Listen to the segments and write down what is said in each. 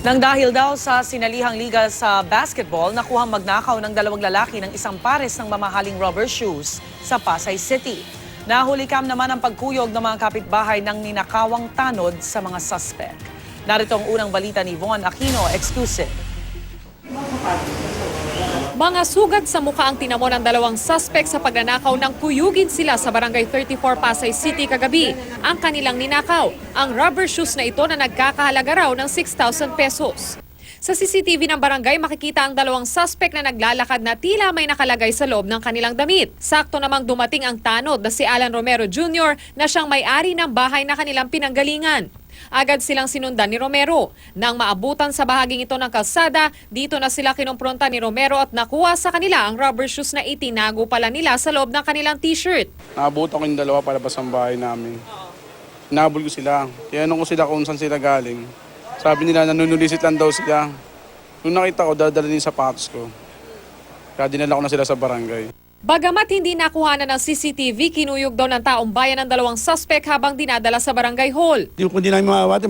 Nang dahil daw sa sinalihang liga sa basketball, nakuhang magnakaw ng dalawang lalaki ng isang pares ng mamahaling rubber shoes sa Pasay City. Nahulikam naman ang pagkuyog ng mga kapitbahay ng ninakawang tanod sa mga suspect. Narito ang unang balita ni Von Aquino, exclusive. Mga sugat sa mukha ang tinamo ng dalawang suspect sa pagnanakaw ng kuyugin sila sa Barangay 34 Pasay City kagabi. Ang kanilang ninakaw, ang rubber shoes na ito na nagkakahalaga raw ng 6,000 pesos. Sa CCTV ng barangay, makikita ang dalawang suspect na naglalakad na tila may nakalagay sa loob ng kanilang damit. Sakto namang dumating ang tanod na si Alan Romero Jr. na siyang may-ari ng bahay na kanilang pinanggalingan. Agad silang sinundan ni Romero. Nang maabutan sa bahaging ito ng kalsada, dito na sila kinumpronta ni Romero at nakuha sa kanila ang rubber shoes na itinago pala nila sa loob ng kanilang t-shirt. Naabutan ko yung dalawa palabas ng bahay namin. Hinabol ko sila. Tinanong ko sila kung saan sila galing. Sabi nila nanunulisit lang daw sila. Nung nakita ko, dala din sa sapatos ko. Kaya dinala ko na sila sa barangay. Bagamat hindi nakuhanan ng CCTV, kinuyog daw ng taong bayan ng dalawang suspect habang dinadala sa barangay hall. Kung di namin makawati,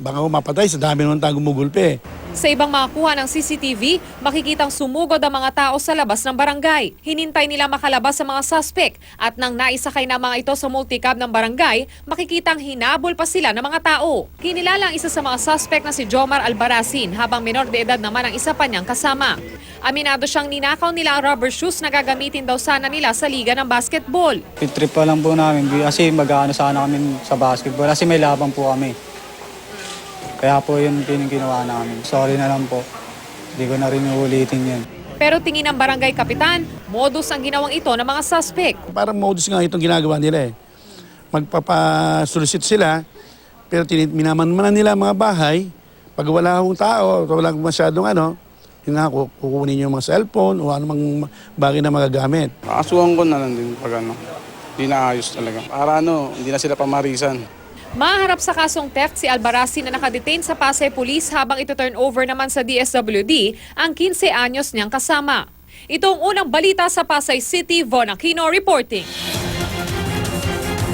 baka mapatay sa dami naman tayong gumugulpe. Sa ibang makakuha ng CCTV, makikitang sumugod ang mga tao sa labas ng barangay. Hinintay nila makalabas sa mga suspect at nang naisakay na mga ito sa multicab ng barangay, makikitang hinabol pa sila ng mga tao. Kinilala ang isa sa mga suspect na si Jomar Albaracin habang menor de edad naman ang isa pa niyang kasama. Aminado siyang ninakaw nila ang rubber shoes na gagamitin daw sana nila sa liga ng basketball. Trip pa lang po namin kasi mag-aano sana kami sa basketball kasi may labang po kami. Kaya po yun ginawa namin. Sorry na lang po. Hindi ko na rin uulitin yan. Pero tingin ng barangay kapitan, modus ang ginawang ito ng mga suspect. Parang modus nga itong ginagawa nila eh. Magpapasulisit sila, pero minamanmanan nila ang mga bahay. Pag wala akong tao, walang masyadong yun nga, kukunin yung mga cellphone o anumang bagay na magagamit. Asuhan ko na lang din pag hindi na ayos talaga. Para hindi na sila pamarisan. Maharap sa kasong theft si Albaracin na nakadetain sa Pasay Police habang ito turn over naman sa DSWD ang 15 anyos niyang kasama. Itong unang balita sa Pasay City, Von Aquino reporting.